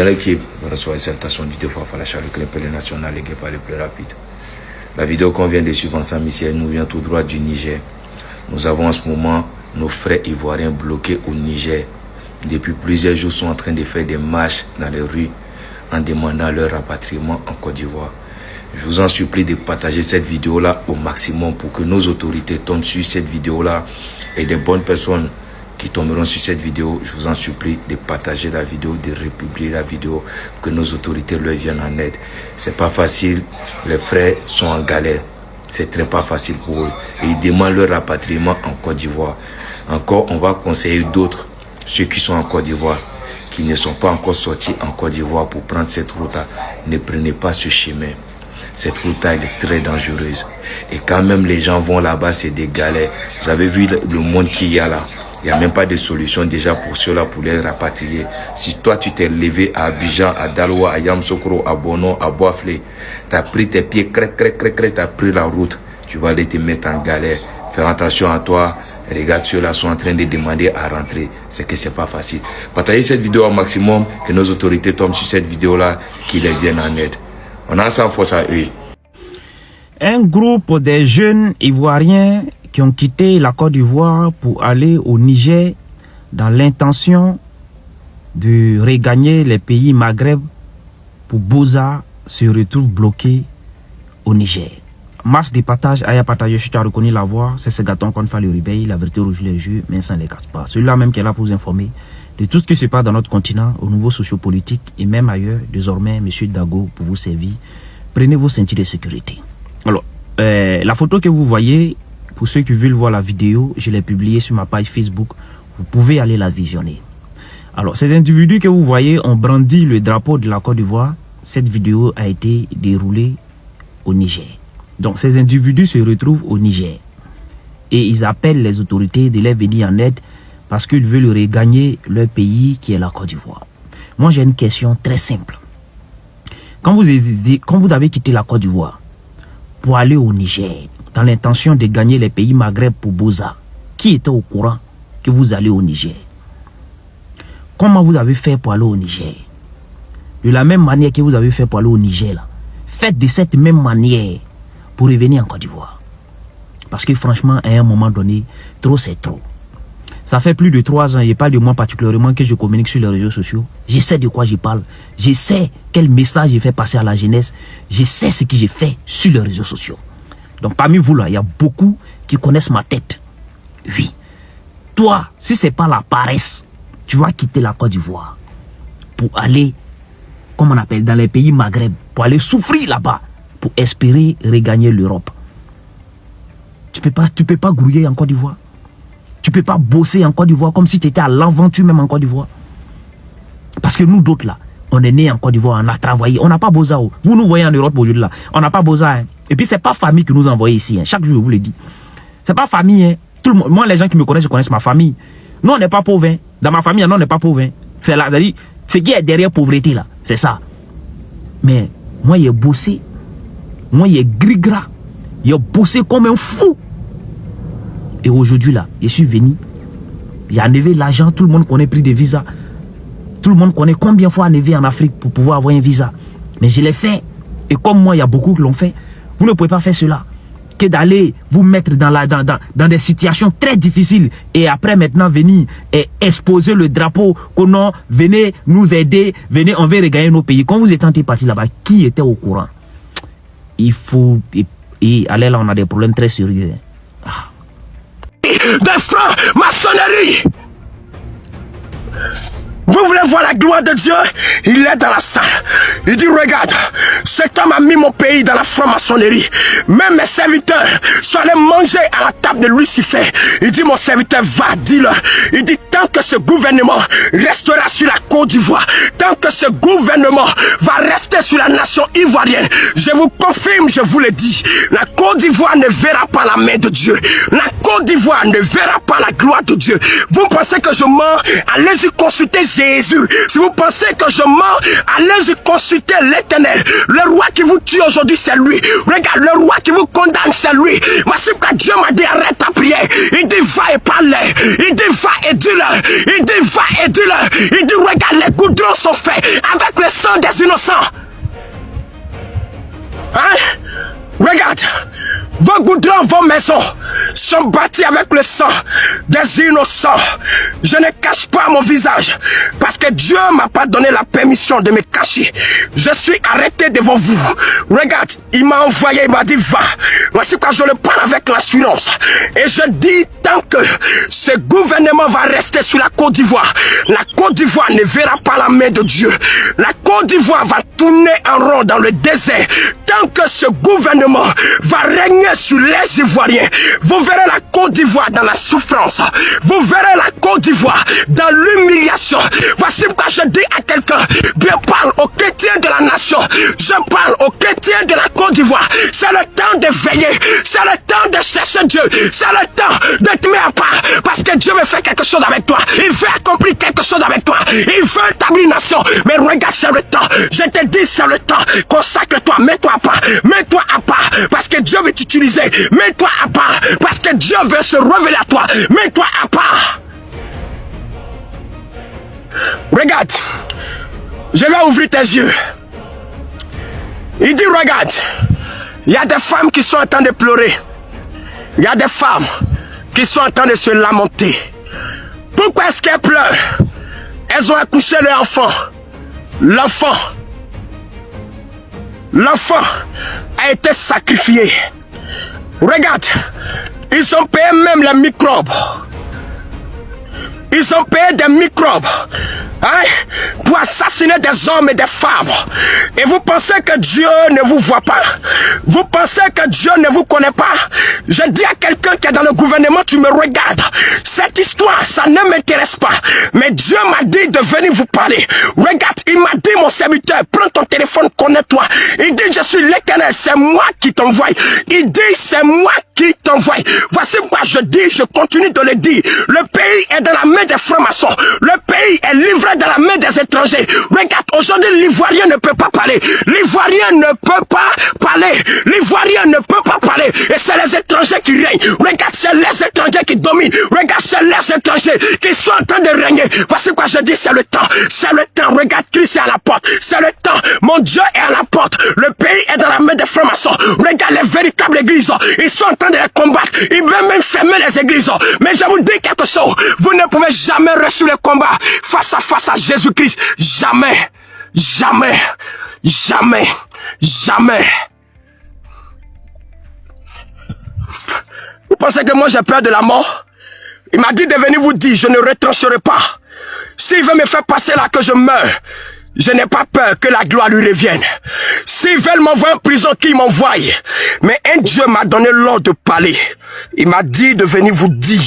l'équipe, reçoit les salutations du deux fois la chaleur que les national et pas les plus rapides. La vidéo qu'on vient de suivre ensemble ici, elle nous vient tout droit du Niger. Nous avons en ce moment nos frères ivoiriens bloqués au Niger. Depuis plusieurs jours, sont en train de faire des marches dans les rues en demandant leur rapatriement en Côte d'Ivoire. Je vous en supplie de partager cette vidéo-là au maximum pour que nos autorités tombent sur cette vidéo-là et des bonnes personnes qui tomberont sur cette vidéo. Je vous en supplie de partager la vidéo, de republier la vidéo pour que nos autorités leur viennent en aide. C'est pas facile, les frères sont en galère. C'est très pas facile pour eux. Et ils demandent leur rapatriement en Côte d'Ivoire. Encore, on va conseiller d'autres, ceux qui sont en Côte d'Ivoire, qui ne sont pas encore sortis en Côte d'Ivoire pour prendre cette route-là. Ne prenez pas ce chemin. Cette route-là, elle est très dangereuse. Et quand même les gens vont là-bas, c'est des galères. Vous avez vu le monde qu'il y a là. Il n'y a même pas de solution déjà pour ceux-là pour les rapatrier. Si toi tu t'es levé à Abidjan, à Daloa, à Yamsokro, à Bono, à Boaflé, tu as pris tes pieds, tu as pris la route, tu vas aller te mettre en galère. Faire attention à toi. Regarde ceux-là sont en train de demander à rentrer. C'est que c'est pas facile. Partagez cette vidéo au maximum, que nos autorités tombent sur cette vidéo-là, qu'ils les viennent en aide. On a sans force à eux. Un groupe de jeunes Ivoiriens qui ont quitté la Côte d'Ivoire pour aller au Niger dans l'intention de regagner les pays Maghreb pour Bouza se retrouve bloqué au Niger. Marche de partage, Aya partage, tu as reconnu la voix, c'est ce gâteau qu'on fait le réveil, la vérité rouge les yeux, mais ça ne les casse pas. Celui-là même qui est là pour vous informer de tout ce qui se passe dans notre continent, au niveau sociopolitique et même ailleurs. Désormais, M. Dago, pour vous servir, prenez vos ceintures de sécurité. Alors, la photo que vous voyez, pour ceux qui veulent voir la vidéo, je l'ai publiée sur ma page Facebook. Vous pouvez aller la visionner. Alors, ces individus que vous voyez ont brandi le drapeau de la Côte d'Ivoire. Cette vidéo a été déroulée au Niger. Donc, ces individus se retrouvent au Niger. Et ils appellent les autorités de les venir en aide parce qu'ils veulent regagner leur pays qui est la Côte d'Ivoire. Moi, j'ai une question très simple. Quand vous avez quitté la Côte d'Ivoire pour aller au Niger, dans l'intention de gagner les pays Maghreb pour Bouza, qui était au courant que vous allez au Niger? Comment vous avez fait pour aller au Niger? De la même manière que vous avez fait pour aller au Niger, là, faites de cette même manière pour revenir en Côte d'Ivoire. Parce que franchement, à un moment donné, trop c'est trop. Ça fait plus de 3 ans, et pas de moi particulièrement, que je communique sur les réseaux sociaux. Je sais de quoi je parle. Je sais quel message j'ai fait passer à la jeunesse. Je sais ce que j'ai fait sur les réseaux sociaux. Donc parmi vous là, il y a beaucoup qui connaissent ma tête. Oui. Toi, si ce n'est pas la paresse, tu vas quitter la Côte d'Ivoire pour aller, comme on appelle, dans les pays Maghreb, pour aller souffrir là-bas, pour espérer regagner l'Europe. Tu peux pas grouiller en Côte d'Ivoire. Tu peux pas bosser en Côte d'Ivoire comme si tu étais à l'aventure même en Côte d'Ivoire. Parce que nous d'autres là, on est nés en Côte d'Ivoire, on a travaillé, on n'a pas besoin. Vous nous voyez en Europe aujourd'hui là, on n'a pas besoin. Et puis c'est pas famille qui nous envoie ici, hein. Chaque jour je vous le dis. C'est pas famille, hein. Tout le monde, moi les gens qui me connaissent, je connais ma famille. Nous on n'est pas pauvres, hein. Dans ma famille, non, on n'est pas pauvres, hein. C'est là, c'est-à-dire, ce qui est derrière pauvreté là, c'est ça. Mais moi j'ai bossé, moi j'ai gris-gras, j'ai bossé comme un fou. Et aujourd'hui là, je suis venu, j'ai enlevé l'argent, tout le monde connaît prix de visa. Tout le monde connaît combien de fois enlevé en Afrique pour pouvoir avoir un visa. Mais je l'ai fait. Et comme moi, il y a beaucoup qui l'ont fait. Vous ne pouvez pas faire cela. Que d'aller vous mettre dans des situations très difficiles. Et après maintenant venir et exposer le drapeau. Que non, venez nous aider. Venez, on veut regagner nos pays. Quand vous êtes parti là-bas, qui était au courant? Il faut... Et allez là, on a des problèmes très sérieux. Ah. Des francs-maçonnerie. Vous voulez voir la gloire de Dieu? Il est dans la salle. Il dit, regarde, cet homme a mis mon pays dans la franc-maçonnerie. Même mes serviteurs sont allés manger à la table de Lucifer. Il dit, mon serviteur, va, dis-le. Il dit, tant que ce gouvernement restera sur la Côte d'Ivoire, tant que ce gouvernement va rester sur la nation ivoirienne, je vous confirme, je vous le dis, la Côte d'Ivoire ne verra pas la main de Dieu. La Côte d'Ivoire ne verra pas la gloire de Dieu. Vous pensez que je mens? Allez-y consulter Jésus. Si vous pensez que je mens, allez-y consulter l'Éternel. Le roi qui vous tue aujourd'hui, c'est lui. Regarde, le roi qui vous condamne, c'est lui. Voici que Dieu m'a dit, arrête ta prière. Il dit, va et parle. Il dit, va et dis-leur. Il dit, va et dis-leur. Il dit, regarde, les goudrons sont faits avec le sang des innocents. Hein? Regarde, vos goudrons, vos maisons sont bâtis avec le sang des innocents. Je ne cache pas mon visage parce que Dieu m'a pas donné la permission de me cacher. Je suis arrêté devant vous. Regarde, il m'a envoyé, il m'a dit va. Voici quoi je le parle avec l'assurance. Et je dis tant que ce gouvernement va rester sur la Côte d'Ivoire, la Côte d'Ivoire ne verra pas la main de Dieu. La Côte d'Ivoire va tourner en rond dans le désert. Tant que ce gouvernement va régner sur les Ivoiriens, vous verrez la Côte d'Ivoire dans la souffrance, vous verrez la Côte d'Ivoire dans l'humiliation. Voici pourquoi je dis à quelqu'un, je parle aux chrétiens de la nation, je parle aux chrétiens de la Côte d'Ivoire. C'est le temps de veiller, c'est le temps de chercher Dieu, c'est le temps de te mettre à part, parce que Dieu veut faire quelque chose avec toi, il veut accomplir quelque chose avec toi, il veut établir une nation. Mais regarde, c'est le temps, je te dis c'est le temps, consacre-toi, mets-toi à part. Mets-toi à part parce que Dieu veut t'utiliser. Mets-toi à part parce que Dieu veut se révéler à toi. Mets-toi à part. Regarde, je vais ouvrir tes yeux. Il dit regarde, il y a des femmes qui sont en train de pleurer. Il y a des femmes qui sont en train de se lamenter. Pourquoi est-ce qu'elles pleurent? Elles ont accouché leur enfant. L'enfant a été sacrifié. Regarde, ils ont payé même les microbes. Ils ont payé des microbes, hein, pour assassiner des hommes et des femmes. Et vous pensez que Dieu ne vous voit pas? Vous pensez que Dieu ne vous connaît pas? Je dis à quelqu'un qui est dans le gouvernement, tu me regardes. Cette histoire, ça ne m'intéresse pas. Mais Dieu m'a dit de venir vous parler. Regarde, il m'a dit, mon serviteur, prends ton téléphone, connais-toi. Il dit, je suis l'Éternel, c'est moi qui t'envoie. Il dit, c'est moi qui t'envoie. Voici pourquoi je dis, je continue de le dire. Le pays est dans la main des francs-maçons. Le pays est livré dans la main des étrangers. Regarde, aujourd'hui, l'Ivoirien ne peut pas parler. L'Ivoirien ne peut pas parler. L'Ivoirien ne peut pas parler. Et c'est les étrangers qui règnent. Regarde, c'est les étrangers qui dominent. Regarde, c'est les étrangers qui sont en train de régner. Voici quoi je dis, c'est le temps. C'est le temps. Regarde, Christ est à la porte. C'est le temps. Mon Dieu est à la porte. Le pays est dans la main des francs-maçons. Regarde les véritables églises. Ils sont en train de les combattre. Ils veulent même fermer les églises. Mais je vous dis quelque chose. Vous ne pouvez jamais réussir le combat face à Jésus-Christ. Jamais. Jamais. Jamais. Jamais. Vous pensez que moi j'ai peur de la mort? Il m'a dit de venir vous dire, je ne retrancherai pas. S'il veut me faire passer là que je meurs, je n'ai pas peur que la gloire lui revienne. S'ils veulent m'envoyer en prison, qu'ils m'envoient. Mais un Dieu m'a donné l'ordre de parler. Il m'a dit de venir vous dire,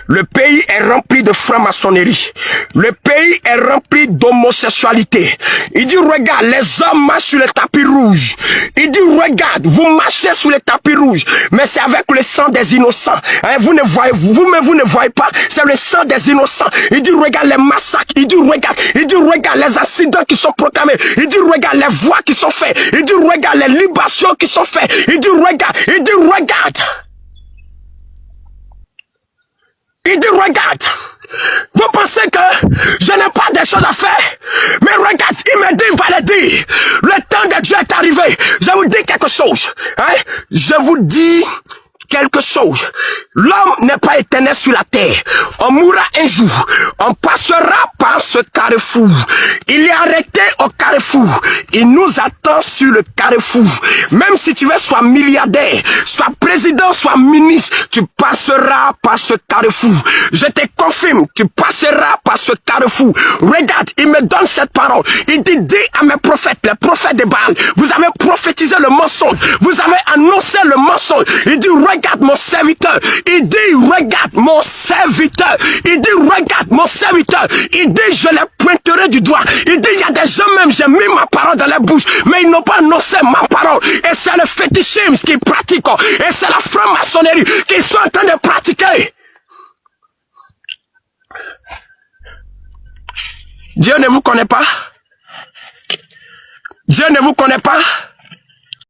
le pays est rempli de franc-maçonnerie. Le pays est rempli d'homosexualité. Il dit, regarde, les hommes marchent sur le tapis rouge. Il dit, regarde, vous marchez sur le tapis rouge. Mais c'est avec le sang des innocents. Hein, vous ne voyez, vous-même, vous ne voyez pas. C'est le sang des innocents. Il dit, regarde les massacres. Il dit, regarde les accidents qui sont proclamés. Il dit, regarde les voix qui sont faites. Il dit, regarde les libations qui sont faites. Il dit, regarde. Il dit, regarde. Il dit, regarde. Vous pensez que je n'ai pas des choses à faire? Mais regarde, il me dit, va le dire. Le temps de Dieu est arrivé. Je vous dis quelque chose. Hein? Je vous dis quelque chose. L'homme n'est pas éternel sur la terre. On mourra un jour. On passera par ce carrefour. Il est arrêté au carrefour. Il nous attend sur le carrefour. Même si tu veux soit milliardaire, soit président, soit ministre, tu passeras par ce carrefour. Je te confirme, tu passeras par ce carrefour. Regarde, il me donne cette parole. Il dit, dis à mes prophètes, les prophètes de Baal, vous avez prophétisé le mensonge. Vous avez annoncé le mensonge. Il dit, regarde mon serviteur. Il dit, regarde mon serviteur. Il dit, regarde mon serviteur. Il dit, je les pointerai du doigt. Il dit, il y a des gens même, j'ai mis ma parole dans la bouche, mais ils n'ont pas annoncé ma parole. Et c'est le fétichisme qu'ils pratiquent. Et c'est la franc-maçonnerie qu'ils sont en train de pratiquer. Dieu ne vous connaît pas. Dieu ne vous connaît pas.